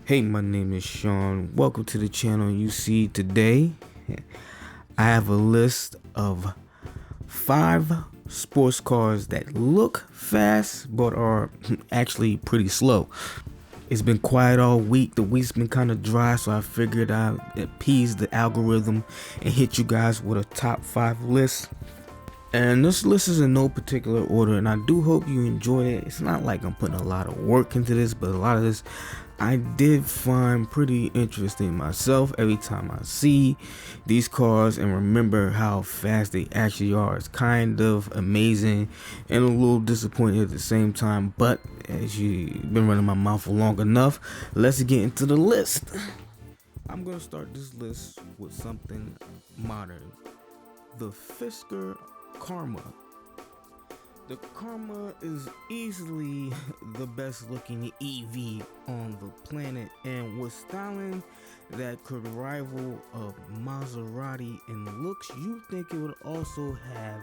Hey, my name is Sean. Welcome to the channel. You see today, I have a list of 5 sports cars that look fast but are actually pretty slow. It's been quiet all week. The week's been kind of dry, so I figured I'd appease the algorithm and hit you guys with a top 5 list. And this list is in no particular order, and I do hope you enjoy it. It's not like I'm putting a lot of work into this, but a lot of this I did find pretty interesting myself every time I see these cars and remember how fast they actually are. It's kind of amazing and a little disappointing at the same time, but as you've been running my mouth for long enough, let's get into the list. I'm going to start this list with something modern. The Fisker Karma. The Karma is easily the best looking EV on the planet, and with styling that could rival a Maserati in looks, you think it would also have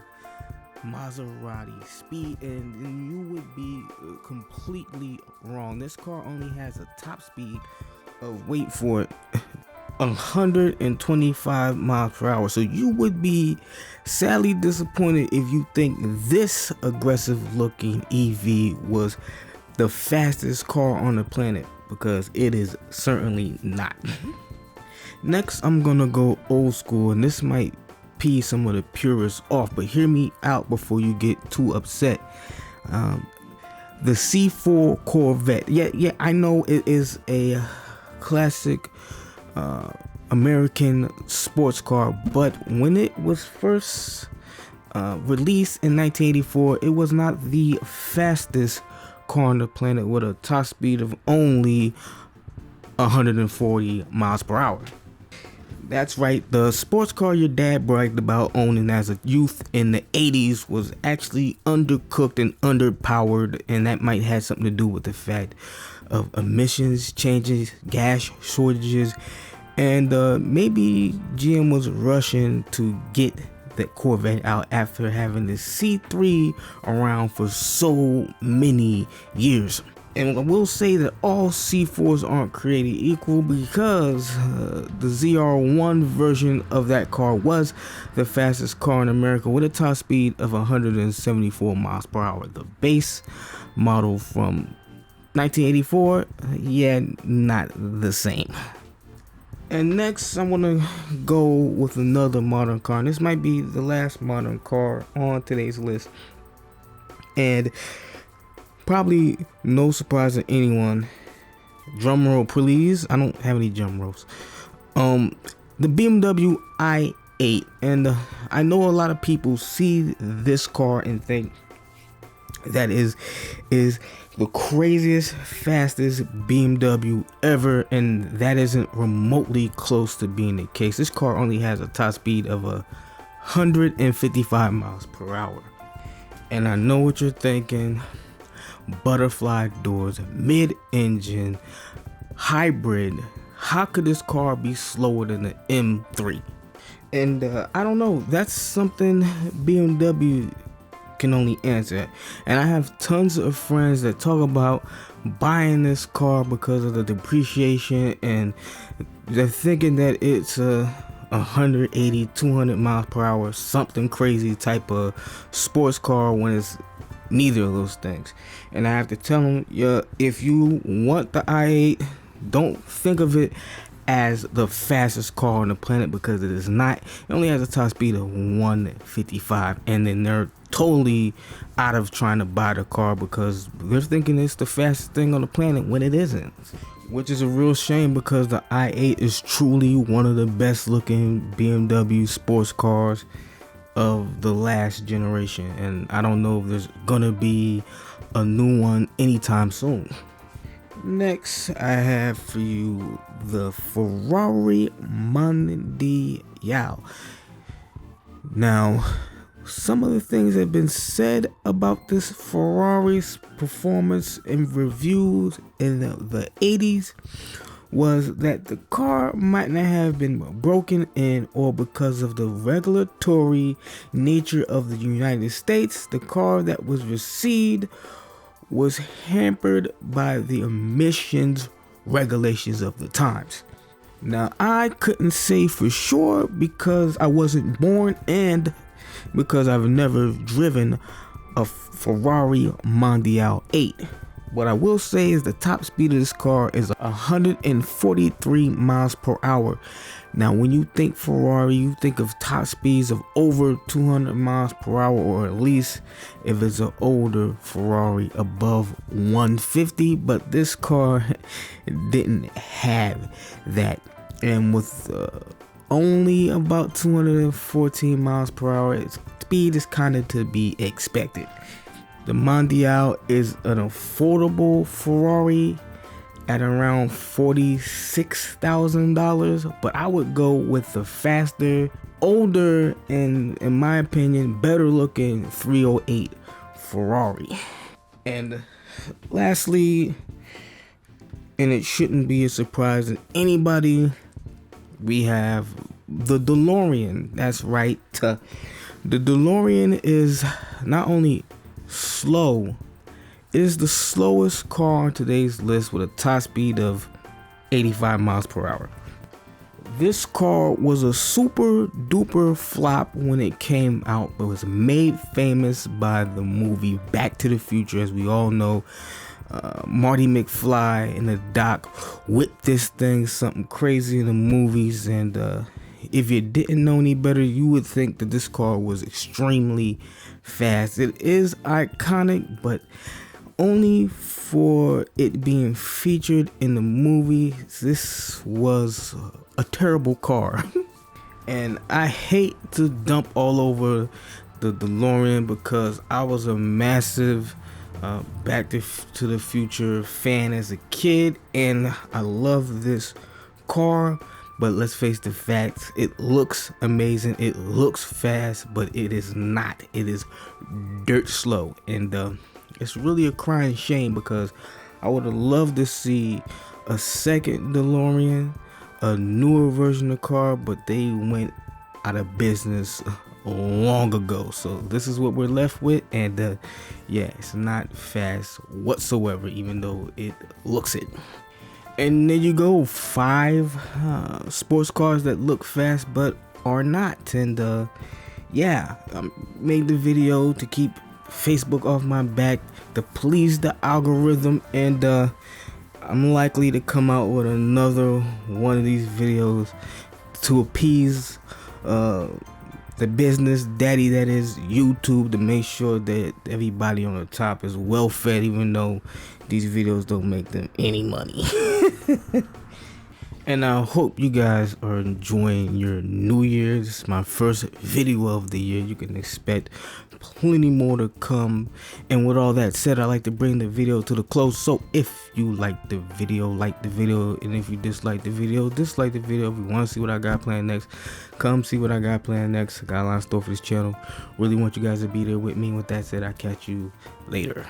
Maserati speed, and you would be completely wrong. This car only has a top speed of, wait for it, 125 miles per hour. So you would be sadly disappointed if you think this aggressive looking EV was the fastest car on the planet, because it is certainly not. Next, I'm gonna go old school, and this might piss some of the purists off, but hear me out before you get too upset. The C4 Corvette. Yeah, I know it is a classic American sports car, but when it was first released in 1984, it was not the fastest car on the planet, with a top speed of only 140 miles per hour. That's right, the sports car your dad bragged about owning as a youth in the 80s was actually undercooked and underpowered, and that might have something to do with the fact of emissions changes, gas shortages, and maybe GM was rushing to get that Corvette out after having the C3 around for so many years. And I will say that all C4s aren't created equal, because the ZR1 version of that car was the fastest car in America with a top speed of 174 miles per hour. The base model from 1984, yeah, not the same. And next, I want to go with another modern car. And this might be the last modern car on today's list, and probably no surprise to anyone. Drum roll, please. I don't have any drum rolls. The BMW i8, and I know a lot of people see this car and think that is the craziest, fastest BMW ever, and that isn't remotely close to being the case. This car only has a top speed of 155 miles per hour. And I know what you're thinking: butterfly doors, mid-engine, hybrid. How could this car be slower than the M3? And I don't know, that's something BMW can only answer. And I have tons of friends that talk about buying this car because of the depreciation, and they're thinking that it's a 180, 200 miles per hour, something crazy type of sports car, when it's neither of those things. And I have to tell them, yeah, if you want the i8, don't think of it as the fastest car on the planet, because it is not. It only has a top speed of 155, and then they're totally out of trying to buy the car because they're thinking it's the fastest thing on the planet when it isn't, which is a real shame, because the i8 is truly one of the best looking BMW sports cars of the last generation, and I don't know if there's gonna be a new one anytime soon. Next, I have for you the Ferrari Mondial. Now, some of the things that have been said about this Ferrari's performance in reviews in the 80s was that the car might not have been broken in, or because of the regulatory nature of the United States, the car that was received was hampered by the emissions regulations of the times. Now, I couldn't say for sure because I wasn't born and because I've never driven a Ferrari Mondial 8. What I will say is the top speed of this car is 143 miles per hour. Now, when you think Ferrari, you think of top speeds of over 200 miles per hour, or at least if it's an older Ferrari above 150, but this car didn't have that. And with only about 214 miles per hour, its speed is kind of to be expected. The Mondial is an affordable Ferrari at around $46,000, but I would go with the faster, older, and in my opinion, better looking 308 Ferrari. And lastly, and it shouldn't be a surprise to anybody, we have the DeLorean. That's right. The DeLorean is not only slow, it is the slowest car on today's list with a top speed of 85 miles per hour. This car was a super duper flop when it came out, but was made famous by the movie Back to the Future. As we all know, Marty McFly in the dock whipped this thing something crazy in the movies, and if you didn't know any better, you would think that this car was extremely fast. It is iconic, but only for it being featured in the movie. This was a terrible car. And I hate to dump all over the DeLorean because I was a massive Back to the Future fan as a kid, and I love this car. But let's face the facts, it looks amazing, it looks fast, but it is not. It is dirt slow, and it's really a crying shame because I would have loved to see a second DeLorean, a newer version of the car, but they went out of business long ago. So this is what we're left with, and yeah, it's not fast whatsoever, even though it looks it. And there you go, 5 sports cars that look fast but are not. And yeah, I made the video to keep Facebook off my back, to please the algorithm, and I'm likely to come out with another one of these videos to appease the business daddy that is YouTube, to make sure that everybody on the top is well fed, even though these videos don't make them any money. And I hope you guys are enjoying your New Year. This is my first video of the year. You can expect plenty more to come. And with all that said, I like to bring the video to the close. So if you like the video, like the video. And if you dislike the video, dislike the video. If you want to see what I got planned next, come see what I got planned next. I got a lot of stuff for this channel. Really want you guys to be there with me. With that said, I'll catch you later.